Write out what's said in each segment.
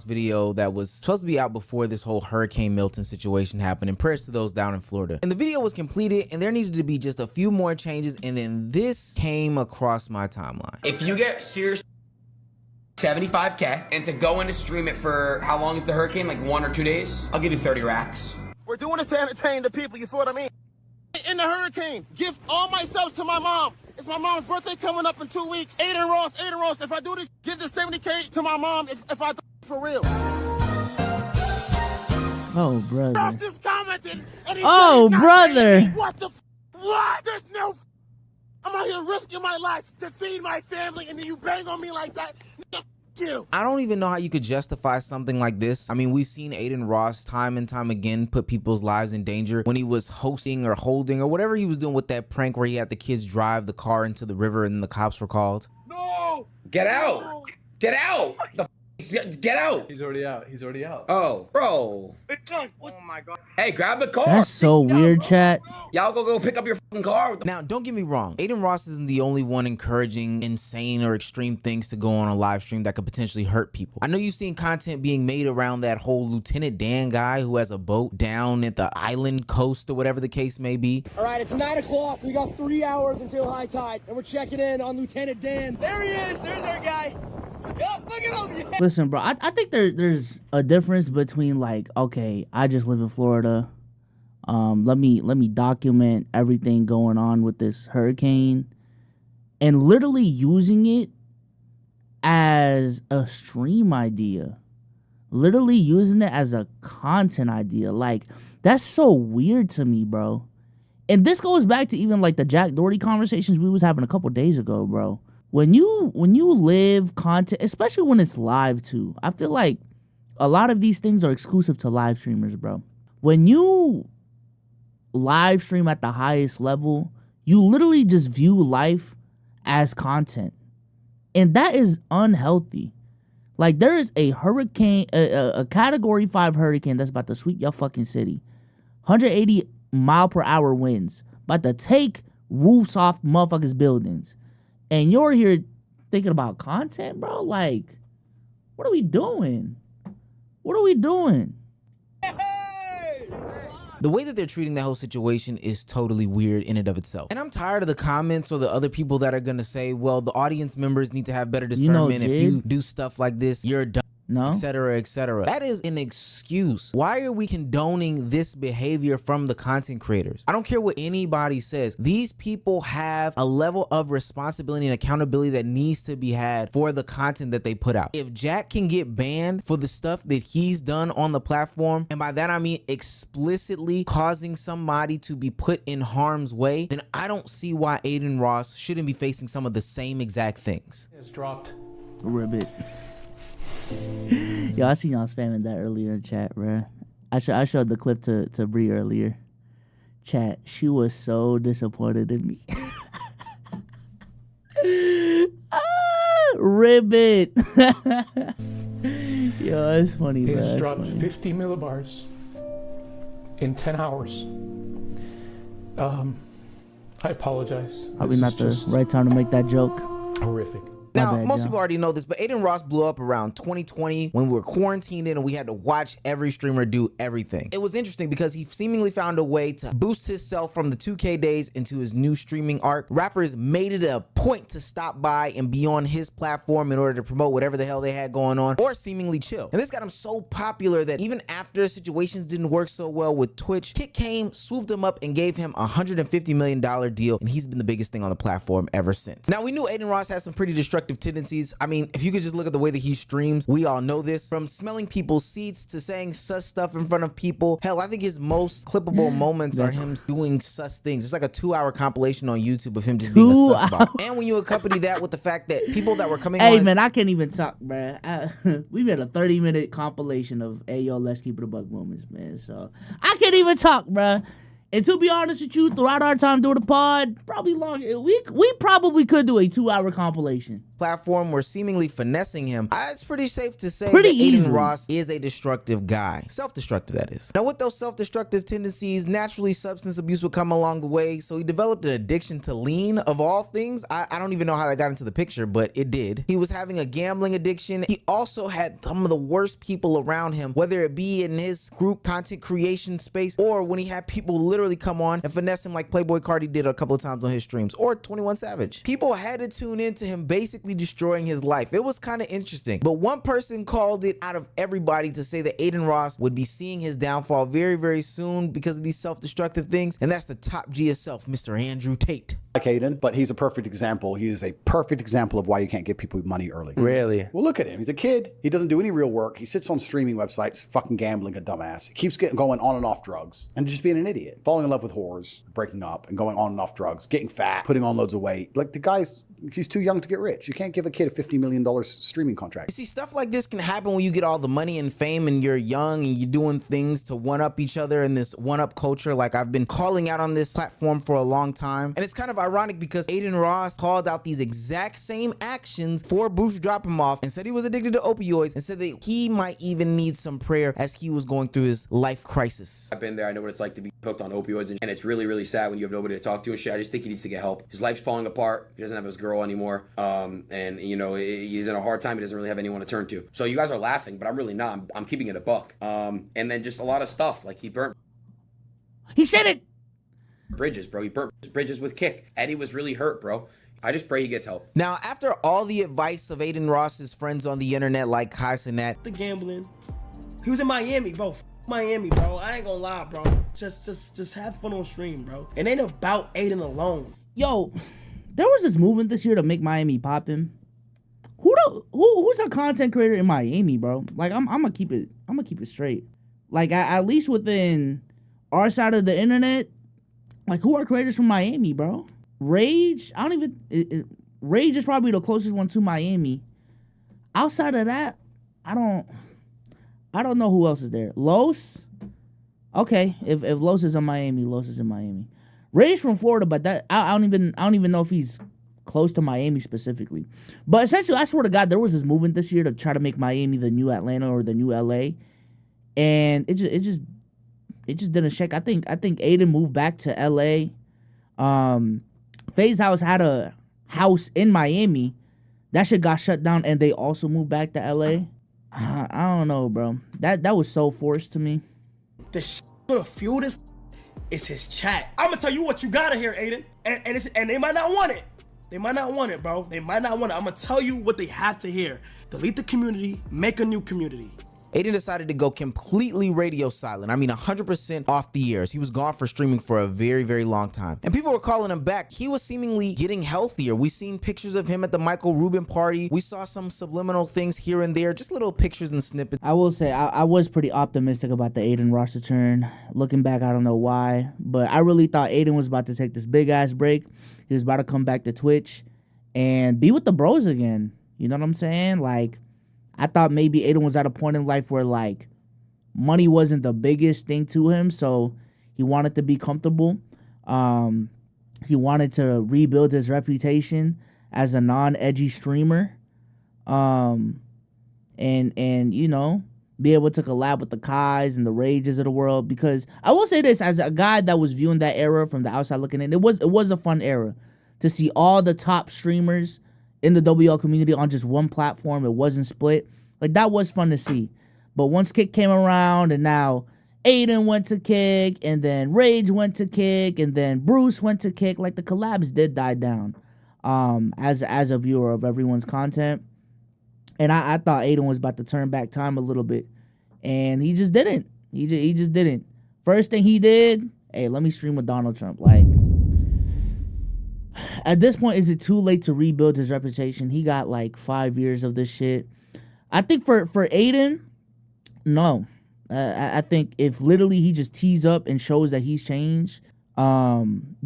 video that was supposed to be out before this whole Hurricane Milton situation happened, and prayers to those down in Florida. And the video was completed, and there needed to be just a few more changes, and then this came across my timeline. If you get serious 75K and to go in to stream it for how long is the hurricane, like 1 or 2 days, I'll give you 30 racks. We're doing this to entertain the people, you feel what I mean? In the hurricane, gift all my subs to my mom. It's my mom's birthday coming up in 2 weeks. Adin Ross, if I do this, give this 70K to my mom if I do it for real. Oh, brother. Ross just commented, and he Oh, said he's not brother. saying, what the what? There's no I'm out here risking my life to feed my family, and then you bang on me like that? You. I don't even know how you could justify something like this. I mean, we've seen Adin Ross time and time again put people's lives in danger when he was hosting or holding or whatever he was doing with that prank where he had the kids drive the car into the river and the cops were called. No! Get out! No. Get out! Get out! He's already out. He's already out. Oh, bro. Oh my God. Hey, grab the car. That's so weird, chat. Y'all go pick up your fucking car. Now, don't get me wrong. Adin Ross isn't the only one encouraging insane or extreme things to go on a live stream that could potentially hurt people. I know you've seen content being made around that whole Lieutenant Dan guy who has a boat down at the island coast or whatever the case may be. All right, it's 9 o'clock. We got 3 hours until high tide, and we're checking in on Lieutenant Dan. There he is. There's our guy. Yup, look at him. Yeah. Listen, bro, I think there's a difference between, like, okay, I just live in Florida. Let me document everything going on with this hurricane, and literally using it as a stream idea, literally using it as a content idea. Like, that's so weird to me, bro. And this goes back to even like the Jack Doherty conversations we was having a couple days ago, bro. When you live content, especially when it's live too, I feel like a lot of these things are exclusive to live streamers, bro. When you live stream at the highest level, you literally just view life as content. And that is unhealthy. Like, there is a hurricane, a category 5 hurricane that's about to sweep your fucking city. 180 mile per hour winds, about to take roofs off motherfuckers' buildings. And you're here thinking about content, bro? Like, what are we doing? What are we doing? The way that they're treating that whole situation is totally weird in and of itself. And I'm tired of the comments or the other people that are gonna say, well, the audience members need to have better discernment. If you do stuff like this, you're dumb. No, etc., etc. That is an excuse. Why are we condoning this behavior from the content creators? I don't care what anybody says. These people have a level of responsibility and accountability that needs to be had for the content that they put out. If Jack can get banned for the stuff that he's done on the platform, and by that I mean explicitly causing somebody to be put in harm's way, then I don't see why Adin Ross shouldn't be facing some of the same exact things. It's dropped. Ribbit. Yo, I seen y'all spamming that earlier in chat, bro. I showed the clip to Bree earlier. Chat, she was so disappointed in me. Ribbit. Yo, it's funny, bro. It's It's dropped funny. 50 millibars in 10 hours. I apologize. Probably This not is the just right time to make that joke. horrific. Now, bad, most John. people already know this, but Adin Ross blew up around 2020 when we were quarantined in and we had to watch every streamer do everything. It was interesting because he seemingly found a way to boost himself from the 2K days into his new streaming arc. Rappers made it a point to stop by and be on his platform in order to promote whatever the hell they had going on, or seemingly chill. And this got him so popular that even after situations didn't work so well with Twitch, Kit came, swooped him up, and gave him a $150 million deal, and he's been the biggest thing on the platform ever since. Now, we knew Adin Ross has some pretty destructive tendencies. I mean, if you could just look at the way that he streams, we all know this. From smelling people's seats to saying sus stuff in front of people. Hell, I think his most clippable moments are him doing sus things. It's like a 2-hour compilation on YouTube of him just being a sus bot. And when you accompany that with the fact that people that were coming Hey, on man, I can't even talk, bro. We made a 30-minute compilation of, hey, yo, let's keep it a buck moments, man. So I can't even talk, bro. And to be honest with you, throughout our time doing the pod, probably longer, we probably could do a 2-hour compilation. platform were seemingly finessing him, it's pretty safe to say Pretty that easily. Adin Ross is a destructive guy. Self-destructive, that is. Now, with those self-destructive tendencies, naturally substance abuse would come along the way, so he developed an addiction to lean, of all things. I don't even know how that got into the picture, but it did. He was having a gambling addiction. He also had some of the worst people around him, whether it be in his group content creation space or when he had people literally come on and finesse him like Playboy Cardi did a couple of times on his streams, or 21 Savage. People had to tune into him basically destroying his life. It was kind of interesting, but one person called it out of everybody to say that Adin Ross would be seeing his downfall very, very soon because of these self-destructive things, and that's the top G itself, Mr. Andrew Tate. Like Adin, but he's a perfect example. He is a perfect example of why you can't give people money early. Really? Well, look at him. He's a kid. He doesn't do any real work. He sits on streaming websites, fucking gambling, a dumbass. He keeps going on and off drugs and just being an idiot. Falling in love with whores, breaking up, and going on and off drugs, getting fat, putting on loads of weight. Like, the guy's, he's too young to get rich. You can't give a kid a $50 million streaming contract. You see, stuff like this can happen when you get all the money and fame and you're young and you're doing things to one-up each other in this one-up culture like I've been calling out on this platform for a long time. And it's kind of ironic because Adin Ross called out these exact same actions for Bruce drop him off and said he was addicted to opioids and said that he might even need some prayer as he was going through his life crisis. I've been there. I know what it's like to be hooked on opioids, and it's really, really sad when you have nobody to talk to and shit. I just think he needs to get help. His life's falling apart. He doesn't have his girl anymore. And you know, he's in a hard time. He doesn't really have anyone to turn to. So you guys are laughing, but I'm really not. I'm keeping it a buck. And then just a lot of stuff, like he burnt He said it. bridges, bro. He burnt bridges with Kick. Eddie was really hurt, bro. I just pray he gets help. Now, after all the advice of Adin Ross's friends on the internet like Kai Cenat, The gambling. He was in Miami, bro. Miami, bro. I ain't gonna lie, bro. Just have fun on stream, bro. It ain't about Adin alone. Yo, there was this movement this year to make Miami poppin'. Who's a content creator in Miami, bro? Like, I'm gonna keep it straight. Like, at least within our side of the internet, like, who are creators from Miami, bro? Rage, Rage is probably the closest one to Miami. Outside of that, I don't know who else is there. Los, okay, if Los is in Miami, Los is in Miami. Rage from Florida, but that I don't even know if he's close to Miami specifically. But essentially, I swear to God, there was this movement this year to try to make Miami the new Atlanta or the new LA, and it just didn't shake. I think Adin moved back to LA. FaZe House had a house in Miami. That shit got shut down, and they also moved back to LA. I don't know, bro. That was so forced to me. The shit gonna fuel this is his chat. I'm gonna tell you what you gotta hear, Adin. And they might not want it. They might not want it, bro. They might not want it. I'm gonna tell you what they have to hear. Delete the community, make a new community. Adin decided to go completely radio silent. I mean, 100% off the airs. He was gone for streaming for a very, very long time. And people were calling him back. He was seemingly getting healthier. We seen pictures of him at the Michael Rubin party. We saw some subliminal things here and there, just little pictures and snippets. I will say, I was pretty optimistic about the Adin Ross return. Looking back, I don't know why, but I really thought Adin was about to take this big-ass break. He was about to come back to Twitch and be with the bros again. You know what I'm saying? Like, I thought maybe Adin was at a point in life where, like, money wasn't the biggest thing to him, so he wanted to be comfortable. He wanted to rebuild his reputation as a non-edgy streamer, and you know, be able to collab with the Kais and the Rages of the world. Because I will say this, as a guy that was viewing that era from the outside looking in, it was a fun era to see all the top streamers in the WL community on just one platform. It wasn't split. Like, that was fun to see. But once Kick came around, and now Adin went to Kick, and then Rage went to Kick, and then Bruce went to Kick, like, the collabs did die down as a viewer of everyone's content. And I thought Adin was about to turn back time a little bit, and he just didn't. He just didn't. First thing he did, hey, let me stream with Donald Trump. Like, at this point, is it too late to rebuild his reputation? He got like 5 years of this shit. I think for Adin, no. I think if literally he just tees up and shows that he's changed,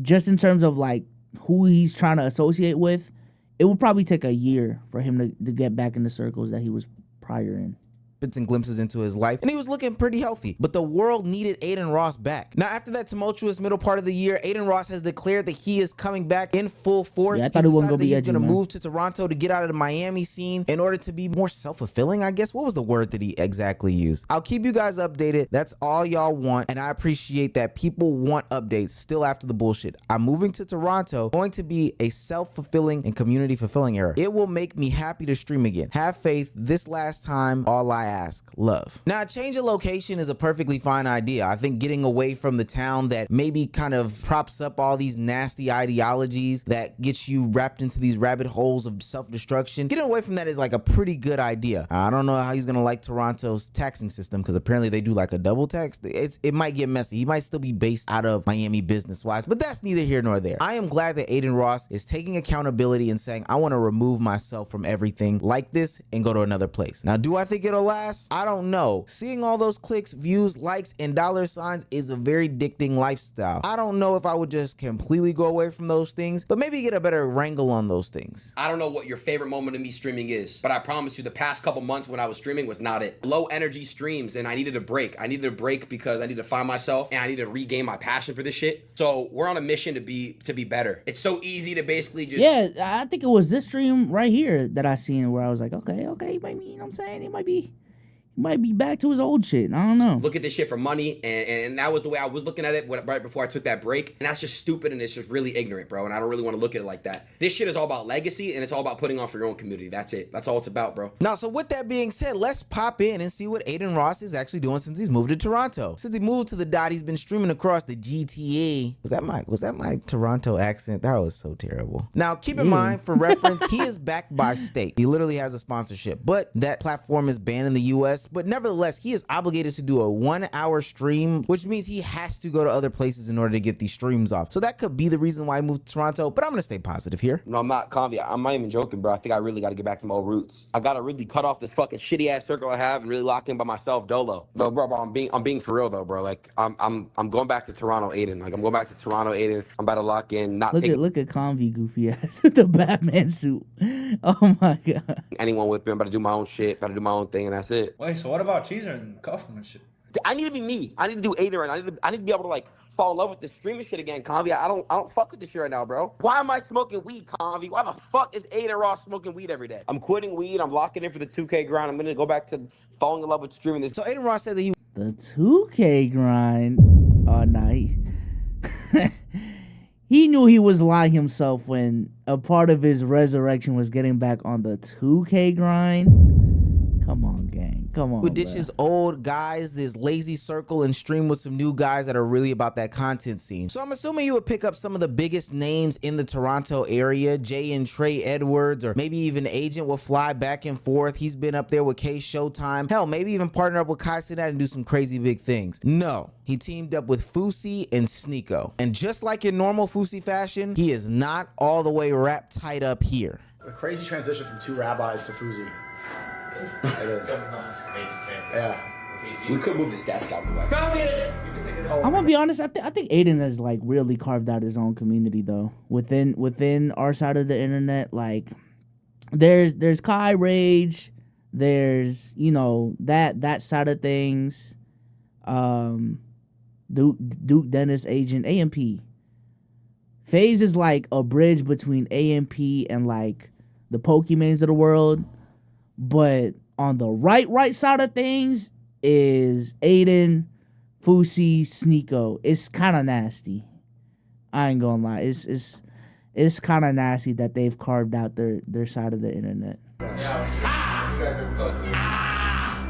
just in terms of like who he's trying to associate with, it would probably take a year for him to get back in the circles that he was prior in. snippets and glimpses into his life, and he was looking pretty healthy. But the world needed Adin Ross back. Now, after that tumultuous middle part of the year, Adin Ross has declared that he is coming back in full force. Yeah, I thought he wasn't gonna be he's edgy, gonna man. move to Toronto to get out of the Miami scene in order to be more self-fulfilling, I guess. What was the word that he exactly used? I'll keep you guys updated. That's all y'all want, and I appreciate that people want updates still after the bullshit. I'm moving to Toronto, going to be a self-fulfilling and community-fulfilling era. It will make me happy to stream again. Have faith. This last time, all I ask. Love. Now, a change of location is a perfectly fine idea. I think getting away from the town that maybe kind of props up all these nasty ideologies that gets you wrapped into these rabbit holes of self-destruction, getting away from that is like a pretty good idea. I don't know how he's gonna like Toronto's taxing system, because apparently they do like a double tax. It might get messy. He might still be based out of Miami business-wise, but that's neither here nor there. I am glad that Adin Ross is taking accountability and saying, I want to remove myself from everything like this and go to another place. Now, do I think it'll last? I don't know. Seeing all those clicks, views, likes, and dollar signs is a very addicting lifestyle. I don't know if I would just completely go away from those things, but maybe get a better wrangle on those things. I don't know what your favorite moment of me streaming is, but I promise you the past couple months when I was streaming was not it. Low energy streams, and I needed a break. I needed a break because I needed to find myself and I needed to regain my passion for this shit. So we're on a mission to be better. It's so easy to basically just... Yeah, I think it was this stream right here that I seen where I was like, okay, he might be, you know what I'm saying? He might be back to his old shit. I don't know. Look at this shit for money, and that was the way I was looking at it right before I took that break, and that's just stupid, and it's just really ignorant, bro, and I don't really want to look at it like that. This shit is all about legacy, and it's all about putting on for your own community. That's it. That's all it's about, bro. Now, so with that being said, let's pop in and see what Adin Ross is actually doing since he's moved to Toronto. Since he moved to the dot, he's been streaming across the GTA. Was that my Toronto accent? That was so terrible. Now, keep in mind, for reference, he is backed by state. He literally has a sponsorship, but that platform is banned in the US, but nevertheless, he is obligated to do a 1-hour stream, which means he has to go to other places in order to get these streams off. So that could be the reason why he moved to Toronto, but I'm gonna stay positive here. No, I'm not, Convi. I'm not even joking, bro. I think I really got to get back to my old roots. I got to really cut off this fucking shitty ass circle I have and really lock in by myself dolo. Bro, I'm being for real though, bro. Like I'm going back to Toronto, Adin. Like I'm going back to Toronto, Adin. I'm about to lock in. Look at Convi goofy ass with the Batman suit. Oh my god. Anyone with me? I'm about to do my own shit. About to do my own thing, and that's it. Wait, so what about Cheeser and Cuffham and shit? I need to be me. I need to do Adin right now. I need to be able to like fall in love with this streaming shit again, Convi. I don't fuck with this shit right now, bro. Why am I smoking weed, Convi? Why the fuck is Adin Ross smoking weed every day? I'm quitting weed. I'm locking in for the 2K grind. I'm gonna go back to falling in love with streaming this. So Adin Ross said that he... The 2K grind. Oh, nah. He knew he was lying himself when a part of his resurrection was getting back on the 2K grind. Come on, gang. Come on. would ditch his old guys, this lazy circle, and stream with some new guys that are really about that content scene. So I'm assuming you would pick up some of the biggest names in the Toronto area. Jay and Trey Edwards, or maybe even Agent will fly back and forth. He's been up there with K Showtime. Hell, maybe even partner up with Kai Cenat and do some crazy big things. No, he teamed up with Fousey and Sneeko. And just like in normal Fousey fashion, he is not all the way wrapped tight up here. A crazy transition from two rabbis to Fousey. Yeah. We could move this desk out of the way. I'm gonna be honest. I think Adin has like really carved out his own community though. Within our side of the internet, like there's Kai Rage, there's that side of things. Duke Dennis, Agent, AMP. FaZe is like a bridge between AMP and like the Pokemans of the world. But on the right side of things is Adin, Fousey, Sneeko. It's kind of nasty. I ain't gonna lie. It's kind of nasty that they've carved out their side of the internet.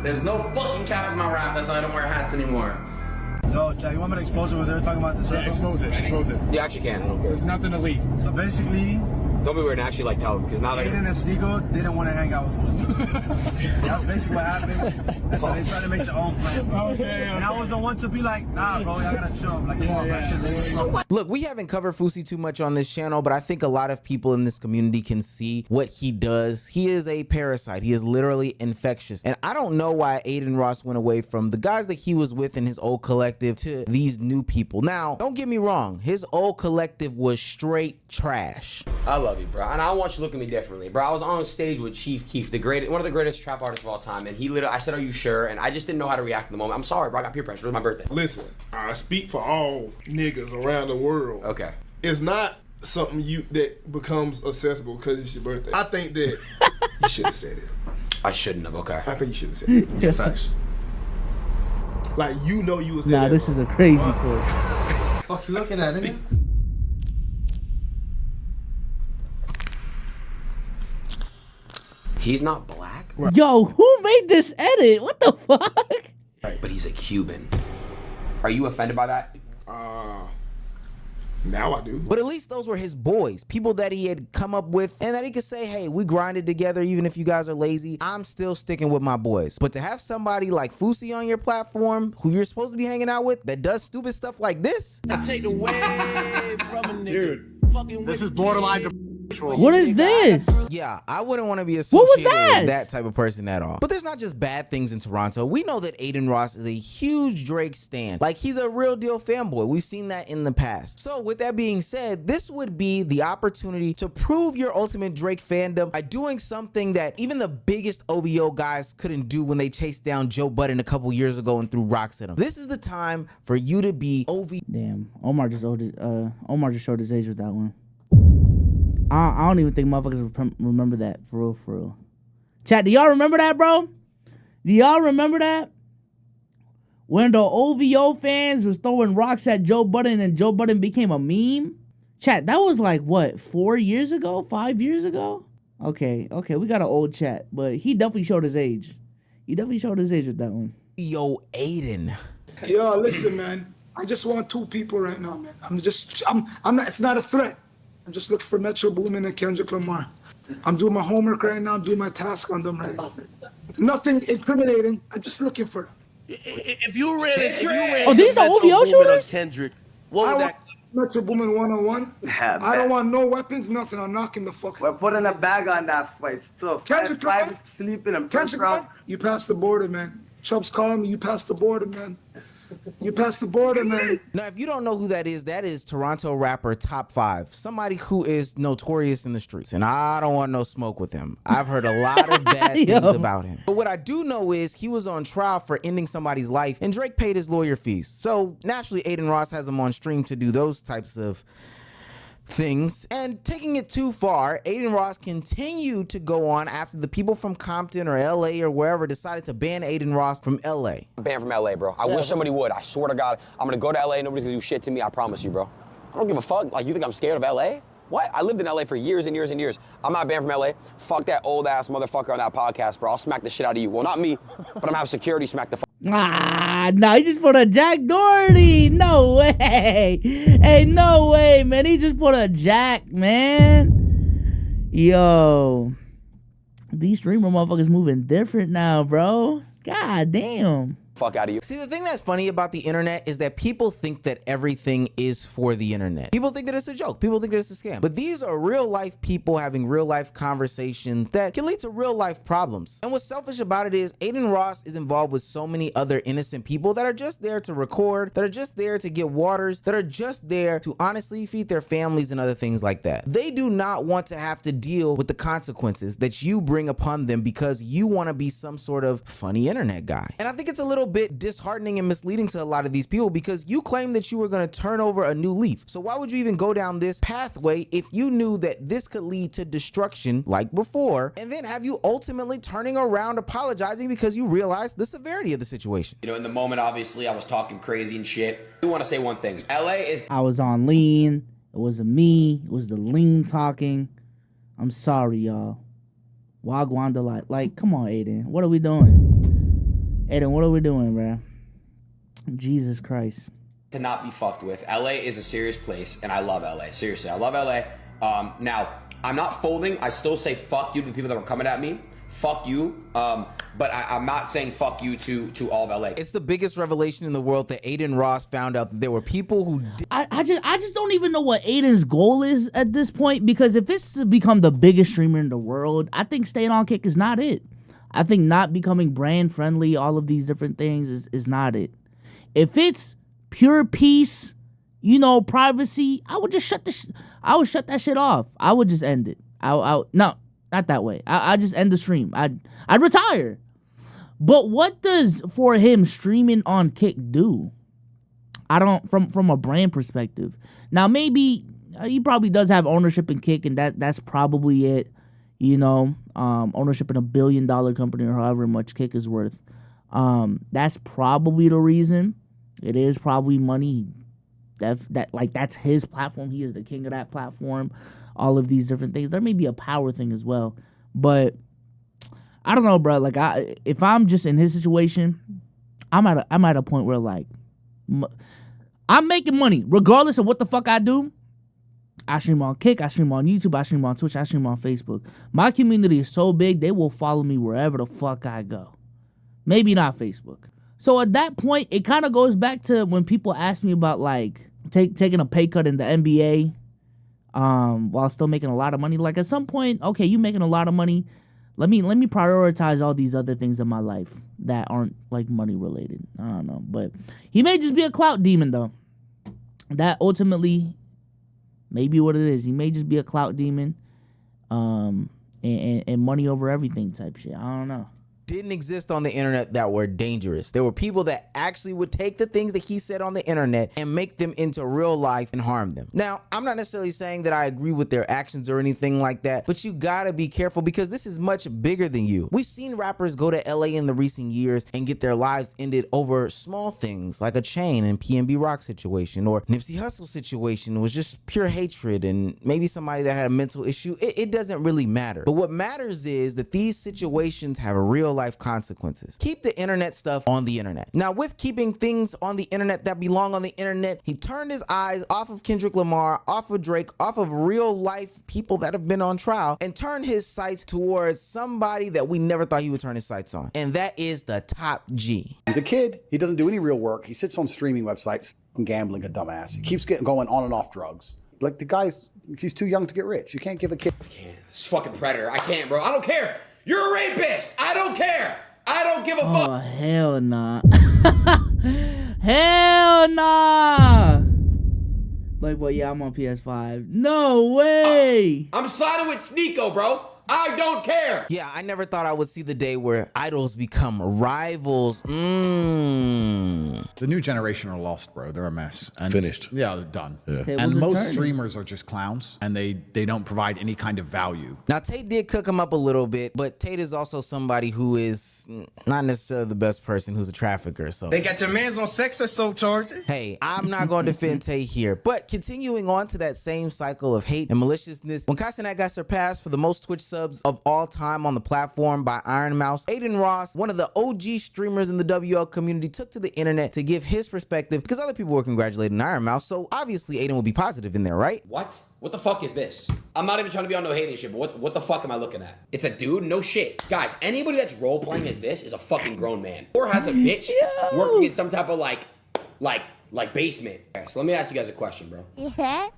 There's no fucking cap in my rap. That's why I don't wear hats anymore. No, Jack, you want me to expose it what they were talking about this? Yeah, expose it. You actually can. There's nothing to leak. So basically, Don't be weird and actually like tell them, because now they're Adin and Sneeko didn't want to hang out with Fousey. That's basically what happened. And so they tried to make their own plan. Okay. And I was the one to be like, nah, bro, y'all gotta chill. Like, come on, that shit. Look, we haven't covered Fousey too much on this channel, but I think a lot of people in this community can see what he does. He is a parasite. He is literally infectious. And I don't know why Adin Ross went away from the guys that he was with in his old collective to these new people. Now, don't get me wrong. His old collective was straight trash. I love love you, bro. And I don't want you to look at me differently, bro. I was on stage with Chief Keef, one of the greatest trap artists of all time, and I said, "Are you sure?" And I just didn't know how to react in the moment. I'm sorry, bro. I got peer pressure. It was my birthday. Listen, I speak for all niggas around the world. Okay. It's not something that becomes accessible because it's your birthday. I think that you should have said it. I shouldn't have. Okay. I think you should have said it. Yeah, facts. Like, you know you was Nah, there. this is a crazy clip. Fuck you looking at, nigga? He's not black, Yo, who made this edit? What the fuck? but he's a Cuban. Are you offended by that? Now I do. But at least those were his boys, people that he had come up with, and that he could say, hey, we grinded together even if you guys are lazy. I'm still sticking with my boys. But to have somebody like Fousey on your platform, who you're supposed to be hanging out with, that does stupid stuff like this. I take away from a nigga. Dude, this is borderline. What is this? Yeah, I wouldn't want to be What was associated that? with that type of person at all. But there's not just bad things in Toronto. We know that Adin Ross is a huge Drake stan. Like, he's a real deal fanboy. We've seen that in the past. So with that being said, this would be the opportunity to prove your ultimate Drake fandom by doing something that even the biggest OVO guys couldn't do when they chased down Joe Budden a couple years ago and threw rocks at him. This is the time for you to be OVO. Damn, Omar just showed his age with that one. I don't even think motherfuckers remember that, for real. Chat, do y'all remember that, bro? Do y'all remember that? When the OVO fans was throwing rocks at Joe Budden and Joe Budden became a meme? Chat, that was like, what, 4 years ago? 5 years ago? Okay, we got an old chat, but he definitely showed his age. He definitely showed his age with that one. Yo, Adin. Yo, listen, man. I just want two people right now, man. I'm not, it's not a threat. I'm just looking for Metro Boomin and Kendrick Lamar. I'm doing my homework right now. I'm doing my task on them right now. Nothing incriminating. I'm just looking for them. If you ran Oh, these are OVO shooters? Kendrick, what would that? Metro Boomin 101. I don't want no weapons, nothing. I'm knocking the fuck We're putting a bag on that fight. Still, Kendrick, five sleeping in first round. You passed the border, man. Chubb's calling me. You passed the border, man. You passed the border, man. Now, if you don't know who that is Toronto rapper Top 5. Somebody who is notorious in the streets. And I don't want no smoke with him. I've heard a lot of bad things about him. But what I do know is he was on trial for ending somebody's life, and Drake paid his lawyer fees. So naturally, Adin Ross has him on stream to do those types of things. And taking it too far, Adin Ross continued to go on after the people from Compton or LA or wherever decided to ban Adin Ross from LA. Banned from LA, bro. I wish somebody would. I swear to God, I'm gonna go to LA. Nobody's gonna do shit to me. I promise you, bro. I don't give a fuck. Like, you think I'm scared of LA? What? I lived in LA for years and years and years. I'm not banned from LA. Fuck that old ass motherfucker on that podcast, bro. I'll smack the shit out of you. Well, not me, but I'm gonna have security smack the fuck. Nah, he just put a Jack Doherty. No way. Hey, no way, man. He just put a Jack, man. Yo. These streamer motherfuckers moving different now, bro. God damn. Fuck out of you. See, the thing that's funny about the internet is that people think that everything is for the internet. People think that it's a joke. People think that it's a scam. But these are real life people having real life conversations that can lead to real life problems. And what's selfish about it is Adin Ross is involved with so many other innocent people that are just there to record, that are just there to get waters, that are just there to honestly feed their families and other things like that. They do not want to have to deal with the consequences that you bring upon them because you want to be some sort of funny internet guy. And I think it's a little bit disheartening and misleading to a lot of these people because you claim that you were going to turn over a new leaf. So why would you even go down this pathway if you knew that this could lead to destruction like before, and then have you ultimately turning around apologizing because you realized the severity of the situation? You know, in the moment, obviously, I was talking crazy and shit. I do want to say one thing. LA is... I was on lean. It wasn't me. It was the lean talking. I'm sorry, y'all. Wagwan delight. Like, come on, Adin. What are we doing? Adin, what are we doing, bro? Jesus Christ. To not be fucked with. LA is a serious place, and I love LA. Seriously, I love LA. Now, I'm not folding. I still say fuck you to the people that were coming at me. Fuck you. But I'm not saying fuck you to all of LA. It's the biggest revelation in the world that Adin Ross found out that there were people who I just don't even know what Aiden's goal is at this point, because if it's to become the biggest streamer in the world, I think staying on Kick is not it. I think not becoming brand friendly, all of these different things is not it. If it's pure peace you know, privacy, I would just shut that shit off. I would just end it. No, not that way. I just end the stream. I'd retire. But what does for him streaming on Kick do? I don't from a brand perspective. Now maybe he probably does have ownership in Kick, and that's probably it. You know, ownership in $1 billion company or however much Kick is worth. That's probably the reason. It is probably money. That's his platform. He is the king of that platform. All of these different things. There may be a power thing as well, but I don't know, bro. Like if I'm just in his situation, I'm at a point where like I'm making money regardless of what the fuck I do. I stream on Kick, I stream on YouTube, I stream on Twitch, I stream on Facebook. My community is so big, they will follow me wherever the fuck I go. Maybe not Facebook. So at that point, it kind of goes back to when people ask me about like taking a pay cut in the NBA while still making a lot of money. Like at some point, okay, you making a lot of money. Let me prioritize all these other things in my life that aren't like money related. I don't know, but he may just be a clout demon though. That ultimately may be what it is. He may just be a clout demon, and money over everything type shit. I don't know. Didn't exist on the internet that were dangerous. There were people that actually would take the things that he said on the internet and make them into real life and harm them. Now, I'm not necessarily saying that I agree with their actions or anything like that, but you gotta be careful because this is much bigger than you. We've seen rappers go to LA in the recent years and get their lives ended over small things like a Chain and PNB Rock situation, or Nipsey Hussle situation was just pure hatred and maybe somebody that had a mental issue. It doesn't really matter. But what matters is that these situations have a real life consequences. Keep the internet stuff on the internet. Now, with keeping things on the internet that belong on the internet, he turned his eyes off of Kendrick Lamar, off of Drake, off of real life people that have been on trial, and turned his sights towards somebody that we never thought he would turn his sights on. And that is the top G. He's a kid. He doesn't do any real work. He sits on streaming websites and gambling a dumbass. He keeps going on and off drugs. Like the guy's, he's too young to get rich. You can't give a kid. I can't. This fucking predator. I can't, bro. I don't care. You're a rapist. I don't care. I don't give a fuck. Oh, hell nah. Hell nah. Like, well, yeah, I'm on PS5. No way. I'm siding with Sneeko, bro. I don't care. Yeah, I never thought I would see the day where idols become rivals. The new generation are lost, bro. They're a mess. And finished. Yeah, they're done. Yeah. And most streamers are just clowns, and they don't provide any kind of value. Now, Tate did cook him up a little bit, but Tate is also somebody who is not necessarily the best person, who's a trafficker. So They got your mans on sex assault charges. hey, I'm not going to defend Tate here. But continuing on to that same cycle of hate and maliciousness, when Castanet got surpassed for the most Twitch subs of all time on the platform by Iron Mouse, Adin Ross, one of the OG streamers in the WL community, took to the internet to give his perspective because other people were congratulating Iron Mouse, so obviously Adin would be positive in there, right? What? What the fuck is this? I'm not even trying to be on no hating shit, but what the fuck am I looking at? It's a dude? No shit. Guys, anybody that's role-playing as this is a fucking grown man. Or has a bitch working in some type of like basement. So let me ask you guys a question, bro. Yeah.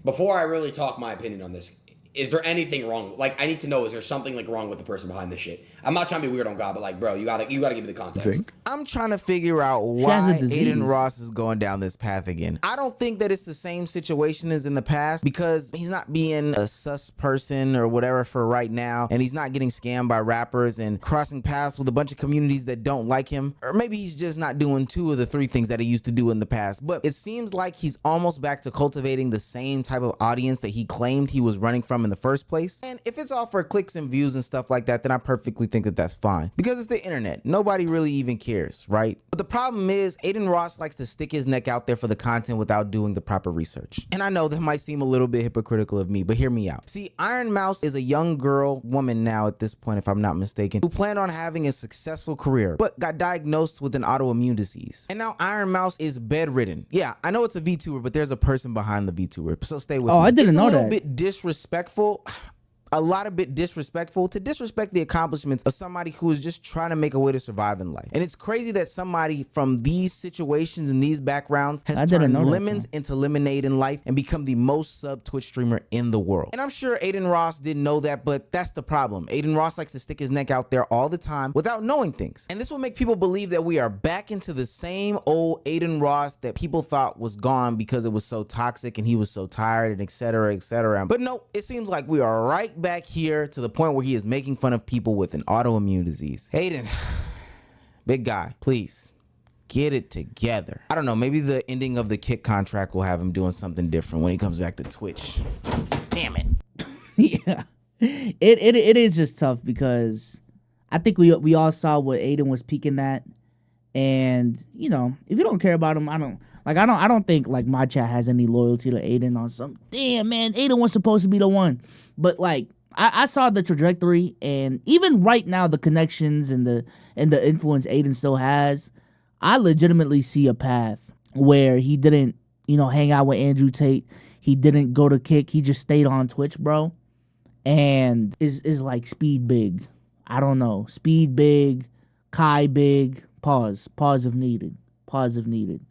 Before I really talk my opinion on this, is there anything wrong? Like, I need to know, is there something like wrong with the person behind this shit? I'm not trying to be weird on God, but like, bro, you gotta give me the context. I'm trying to figure out why Adin Ross is going down this path again. I don't think that it's the same situation as in the past because he's not being a sus person or whatever for right now, and he's not getting scammed by rappers and crossing paths with a bunch of communities that don't like him. Or maybe he's just not doing 2 of the 3 things that he used to do in the past. But it seems like he's almost back to cultivating the same type of audience that he claimed he was running from in the first place. And if it's all for clicks and views and stuff like that, then I perfectly think that that's fine because it's the internet. Nobody really even cares, right? But the problem is Adin Ross likes to stick his neck out there for the content without doing the proper research. And I know that might seem a little bit hypocritical of me, but hear me out. See, Iron Mouse is a young woman now at this point, if I'm not mistaken, who planned on having a successful career, but got diagnosed with an autoimmune disease. And now Iron Mouse is bedridden. Yeah, I know it's a VTuber, but there's a person behind the VTuber, so stay with me. I didn't know that. It's a little bit disrespectful. a lot of bit disrespectful to disrespect the accomplishments of somebody who is just trying to make a way to survive in life. And it's crazy that somebody from these situations and these backgrounds has turned lemons into lemonade in life and become the most sub Twitch streamer in the world. And I'm sure Adin Ross didn't know that, but that's the problem. Adin Ross likes to stick his neck out there all the time without knowing things. And this will make people believe that we are back into the same old Adin Ross that people thought was gone because it was so toxic and he was so tired and etc. etc. But no, it seems like we are right back here to the point where he is making fun of people with an autoimmune disease. Adin, big guy, please get it together. I don't know, maybe the ending of the Kick contract will have him doing something different when he comes back to Twitch. Damn it. Yeah, it is just tough because I think we all saw what Adin was peaking at, and you know, if you don't care about him, I don't think like my chat has any loyalty to Adin on some. Damn man, Adin was supposed to be the one, but like I saw the trajectory, and even right now the connections and the influence Adin still has. I legitimately see a path where he didn't, you know, hang out with Andrew Tate. He didn't go to Kick. He just stayed on Twitch, bro. And is like Speed Big. I don't know. Speed Big, Kai Big. Pause if needed. Pause if needed.